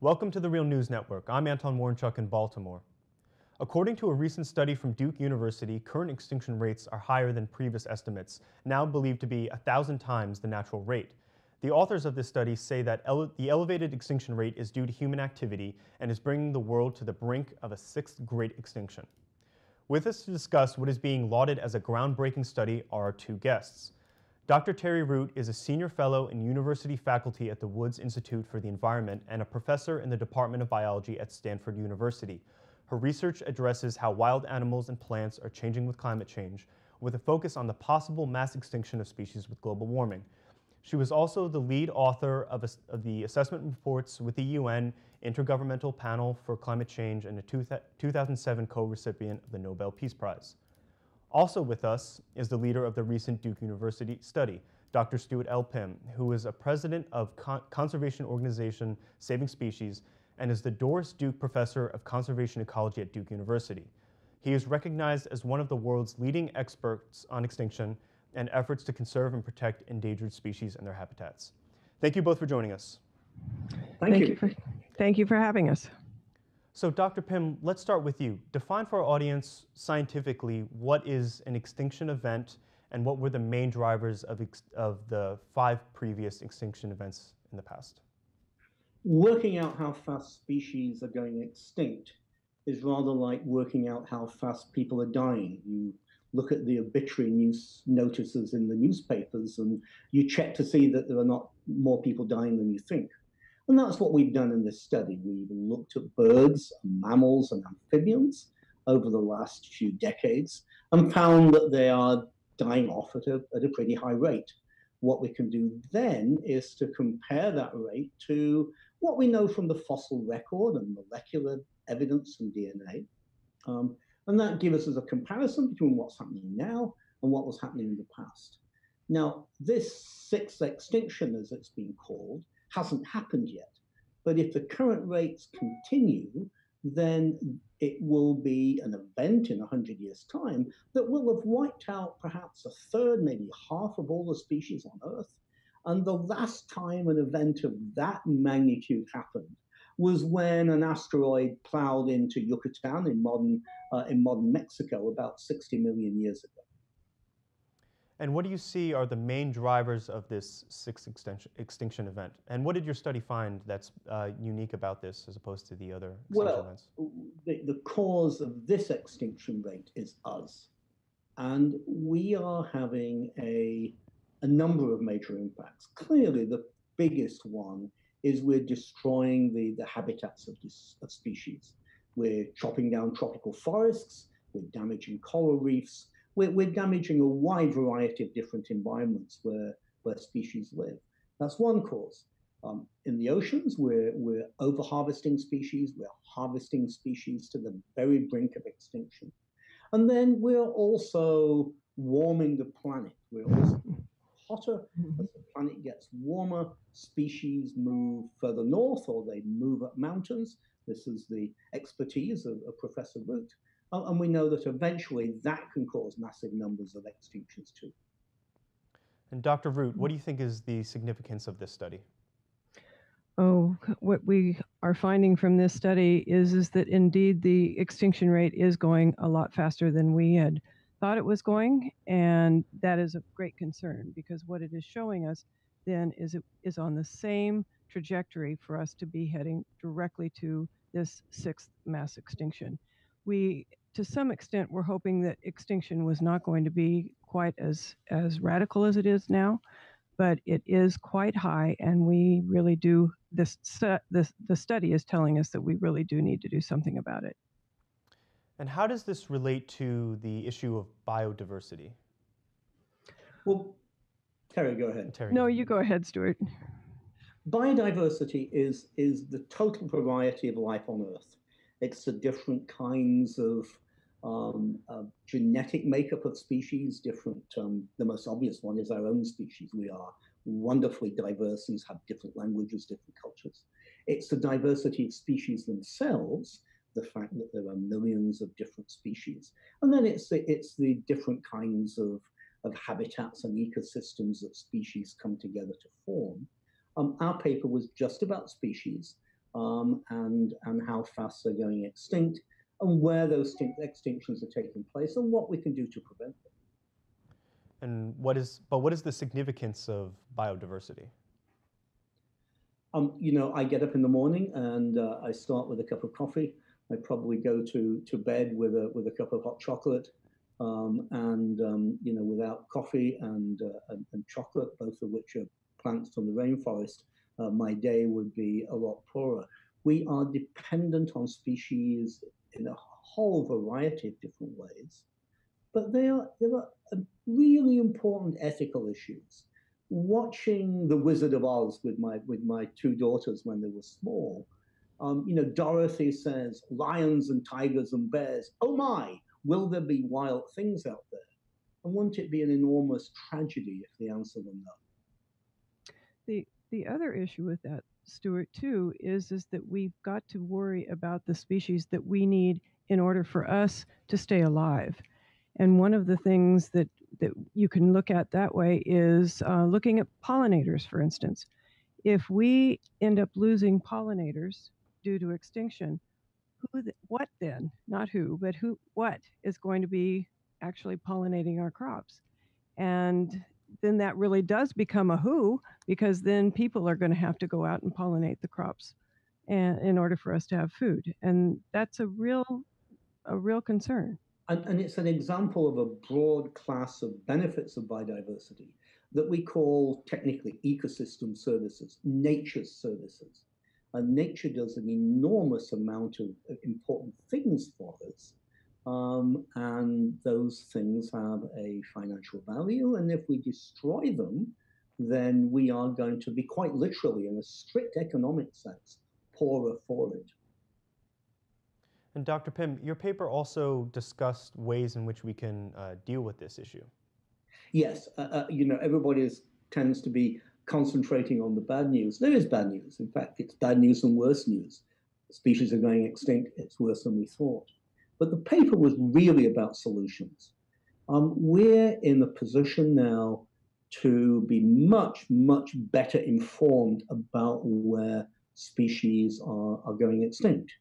Welcome to the Real News Network. I'm Anton Warrenchuk in Baltimore. According to a recent study from Duke University, current extinction rates are higher than previous estimates, now believed to be 1,000 times the natural rate. The authors of this study say that the elevated extinction rate is due to human activity and is bringing the world to the brink of a sixth great extinction. With us to discuss what is being lauded as a groundbreaking study are our two guests. Dr. Terry Root is a senior fellow in university faculty at the Woods Institute for the Environment and a professor in the Department of Biology at Stanford University. Her research addresses how wild animals and plants are changing with climate change, with a focus on the possible mass extinction of species with global warming. She was also the lead author of the assessment reports with the UN Intergovernmental Panel for Climate Change and a 2007 co-recipient of the Nobel Peace Prize. Also with us is the leader of the recent Duke University study, Dr. Stuart L. Pimm, who is a president of conservation organization Saving Species and is the Doris Duke Professor of Conservation Ecology at Duke University. He is recognized as one of the world's leading experts on extinction and efforts to conserve and protect endangered species and their habitats. Thank you both for joining us. Thank you for having us. So Dr. Pimm, let's start with you. Define for our audience scientifically what is an extinction event and what were the main drivers of the 5 previous extinction events in the past. Working out how fast species are going extinct is rather like working out how fast people are dying. You look at the obituary news notices in the newspapers and you check to see that there are not more people dying than you think. And that's what we've done in this study. We've looked at birds, mammals, and amphibians over the last few decades and found that they are dying off at a pretty high rate. What we can do then is to compare that rate to what we know from the fossil record and molecular evidence and DNA. And that gives us a comparison between what's happening now and what was happening in the past. Now, this sixth extinction, as it's been called, hasn't happened yet. But if the current rates continue, then it will be an event in 100 years' time that will have wiped out perhaps a third, maybe half of all the species on Earth. And the last time an event of that magnitude happened was when an asteroid plowed into Yucatan in modern Mexico about 60 million years ago. And what do you see are the main drivers of this sixth extinction event? And what did your study find that's unique about this as opposed to the other extinction events? The cause of this extinction rate is us. And we are having a number of major impacts. Clearly, the biggest one is we're destroying the habitats of species. We're chopping down tropical forests, we're damaging coral reefs, we're damaging a wide variety of different environments where species live. That's one cause. In the oceans, we're over-harvesting species, we're harvesting species to the very brink of extinction. And then we're also warming the planet. We're also hotter. As the planet gets warmer, species move further north or they move up mountains. This is the expertise of Professor Root. And we know that eventually that can cause massive numbers of extinctions too. And Dr. Root, what do you think is the significance of this study? Oh, what we are finding from this study is that indeed the extinction rate is going a lot faster than we had thought it was going, and that is a great concern because what it is showing us then is it is on the same trajectory for us to be heading directly to this sixth mass extinction. We, to some extent, were hoping that extinction was not going to be quite as radical as it is now, but it is quite high, and we really do, the study is telling us that we really do need to do something about it. And how does this relate to the issue of biodiversity? Well, Terry, go ahead. Terry. No, you go ahead, Stuart. Biodiversity is the total variety of life on Earth. It's the different kinds of genetic makeup of species, different, the most obvious one is our own species. We are wonderfully diverse and have different languages, different cultures. It's the diversity of species themselves, the fact that there are millions of different species. And then it's the different kinds of habitats and ecosystems that species come together to form. Our paper was just about species. and how fast they're going extinct, and where those extinctions are taking place, and what we can do to prevent them. And what is the significance of biodiversity? I get up in the morning and I start with a cup of coffee. I probably go to bed with a cup of hot chocolate, without coffee and chocolate, both of which are plants from the rainforest, my day would be a lot poorer. We are dependent on species in a whole variety of different ways, but there are really important ethical issues. Watching The Wizard of Oz with my two daughters when they were small, Dorothy says, lions and tigers and bears, oh my, will there be wild things out there? And wouldn't it be an enormous tragedy if the answer were no? The other issue with that, Stuart, too, is that we've got to worry about the species that we need in order for us to stay alive. And one of the things that you can look at that way is looking at pollinators, for instance. If we end up losing pollinators due to extinction, what then? Not who, but what is going to be actually pollinating our crops? And then that really does become a who, because then people are going to have to go out and pollinate the crops in order for us to have food. And that's a real concern. And it's an example of a broad class of benefits of biodiversity that we call technically ecosystem services, nature's services. And nature does an enormous amount of important things for us. And those things have a financial value. And if we destroy them, then we are going to be quite literally, in a strict economic sense, poorer for it. And Dr. Pimm, your paper also discussed ways in which we can deal with this issue. Yes, everybody tends to be concentrating on the bad news. There is bad news. In fact, it's bad news and worse news. Species are going extinct. It's worse than we thought. But the paper was really about solutions. We're in a position now to be much, much better informed about where species are going extinct.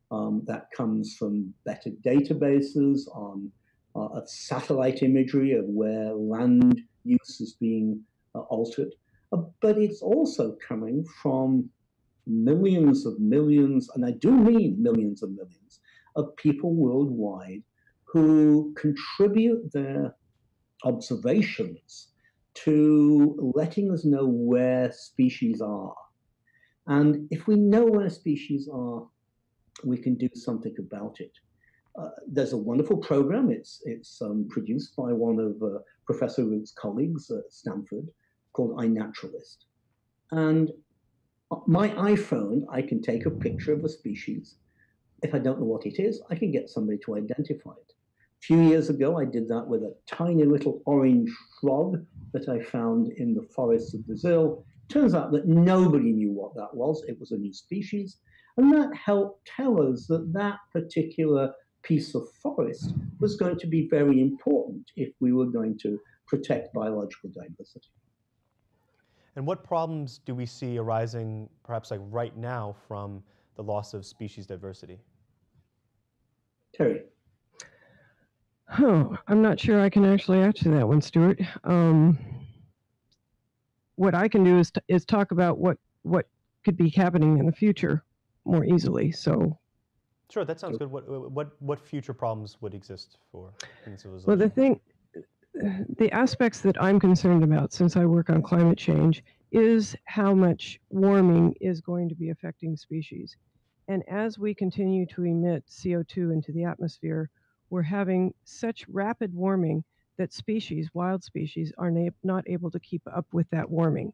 That comes from better databases of satellite imagery of where land use is being altered. But it's also coming from millions, and I do mean millions of millions, of people worldwide who contribute their observations to letting us know where species are. And if we know where species are, we can do something about it. There's a wonderful program. It's produced by one of Professor Root's colleagues at Stanford called iNaturalist. And my iPhone, I can take a picture of a species. If I don't know what it is, I can get somebody to identify it. A few years ago, I did that with a tiny little orange frog that I found in the forests of Brazil. Turns out that nobody knew what that was. It was a new species. And that helped tell us that that particular piece of forest was going to be very important if we were going to protect biological diversity. And what problems do we see arising, perhaps like right now, from the loss of species diversity? Terry. I'm not sure I can actually answer that one, Stuart. What I can do is talk about what could be happening in the future more easily. So, sure, that sounds good. What future problems would exist for human civilization? Well, the aspects that I'm concerned about, since I work on climate change, is how much warming is going to be affecting species. And as we continue to emit CO2 into the atmosphere, we're having such rapid warming that wild species, are not able to keep up with that warming.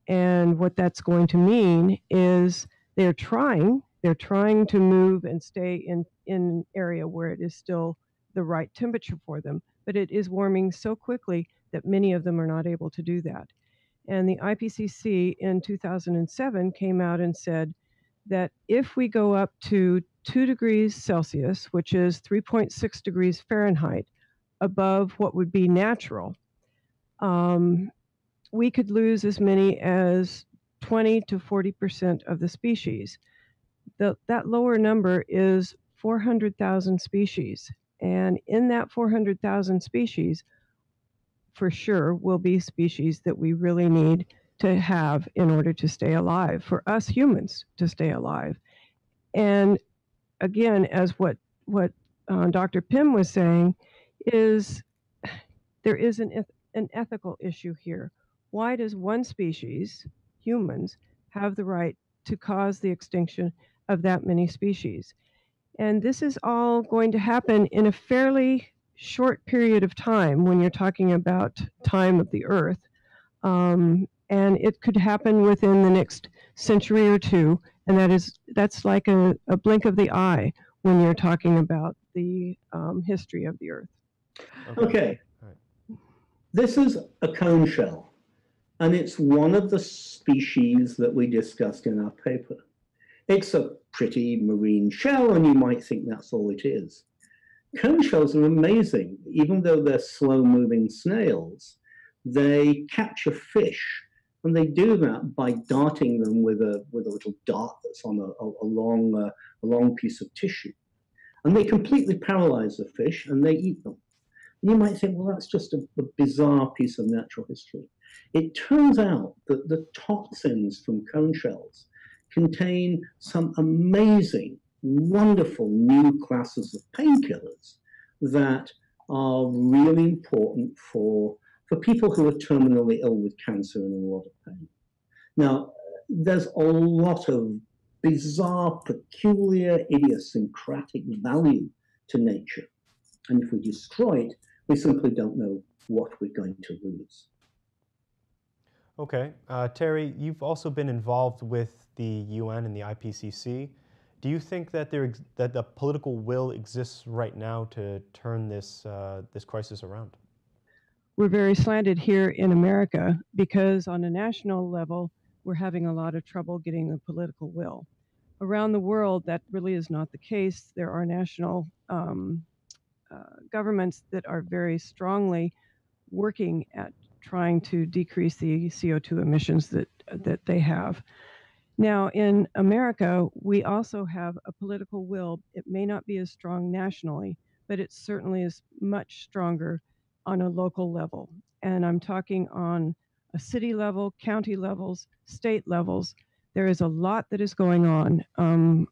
And what that's going to mean is they're trying to move and stay in an area where it is still the right temperature for them, but it is warming so quickly that many of them are not able to do that. And the IPCC in 2007 came out and said that if we go up to 2 degrees Celsius, which is 3.6 degrees Fahrenheit, above what would be natural, we could lose as many as 20 to 40% of the species. that lower number is 400,000 species. And in that 400,000 species, for sure, will be species that we really need to have in order to stay alive, for us humans to stay alive. And again, as what Dr. Pimm was saying, is there is an ethical issue here. Why does one species, humans, have the right to cause the extinction of that many species? And this is all going to happen in a fairly short period of time when you're talking about time of the Earth. And it could happen within the next century or two. And that's like a blink of the eye when you're talking about the history of the Earth. Okay. This is a cone shell, and it's one of the species that we discussed in our paper. It's a pretty marine shell, and you might think that's all it is. Cone shells are amazing. Even though they're slow-moving snails, they capture fish, and they do that by darting them with a little dart that's on a long piece of tissue. And they completely paralyze the fish, and they eat them. You might think, well, that's just a bizarre piece of natural history. It turns out that the toxins from cone shells contain some amazing, wonderful new classes of painkillers that are really important for people who are terminally ill with cancer and a lot of pain. Now, there's a lot of bizarre, peculiar, idiosyncratic value to nature. And if we destroy it, we simply don't know what we're going to lose. Okay. Terry, you've also been involved with the UN and the IPCC. Do you think that that the political will exists right now to turn this crisis around? We're very slanted here in America because on a national level, we're having a lot of trouble getting the political will. Around the world, that really is not the case. There are national governments that are very strongly working at trying to decrease the CO2 emissions that they have. Now, in America, we also have a political will. It may not be as strong nationally, but it certainly is much stronger on a local level. And I'm talking on a city level, county levels, state levels. There is a lot that is going on.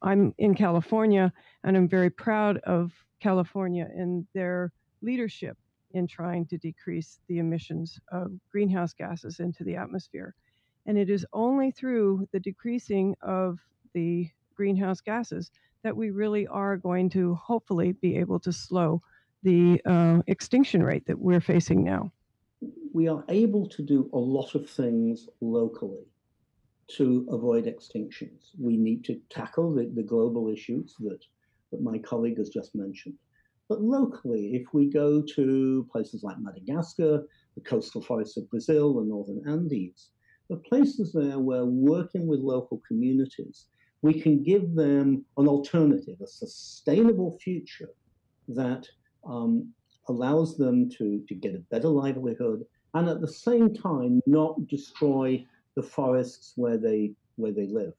I'm in California, and I'm very proud of California and their leadership in trying to decrease the emissions of greenhouse gases into the atmosphere. And it is only through the decreasing of the greenhouse gases that we really are going to hopefully be able to slow the extinction rate that we're facing now. We are able to do a lot of things locally to avoid extinctions. We need to tackle the global issues that my colleague has just mentioned. But locally, if we go to places like Madagascar, the coastal forests of Brazil, the northern Andes, the places there where working with local communities, we can give them an alternative, a sustainable future that allows them to get a better livelihood and at the same time not destroy the forests where they live.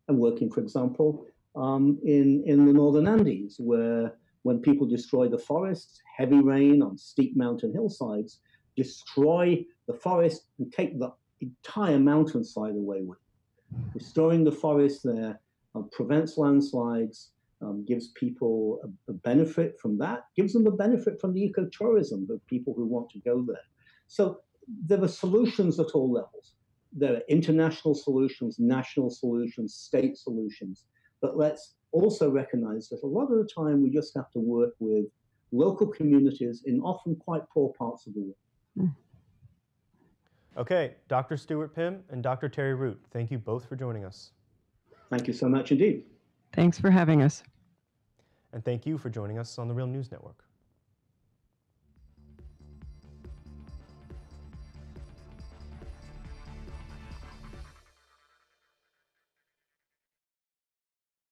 I'm working, for example, in the northern Andes, where when people destroy the forests, heavy rain on steep mountain hillsides destroy the forest and take the entire mountainside away with it. Restoring the forest there prevents landslides, gives people a benefit from that, gives them a benefit from the ecotourism of people who want to go there. So there are solutions at all levels. There are international solutions, national solutions, state solutions. But let's also recognize that a lot of the time we just have to work with local communities in often quite poor parts of the world. Okay, Dr. Stuart Pimm and Dr. Terry Root, thank you both for joining us. Thank you so much indeed. Thanks for having us. And thank you for joining us on the Real News Network.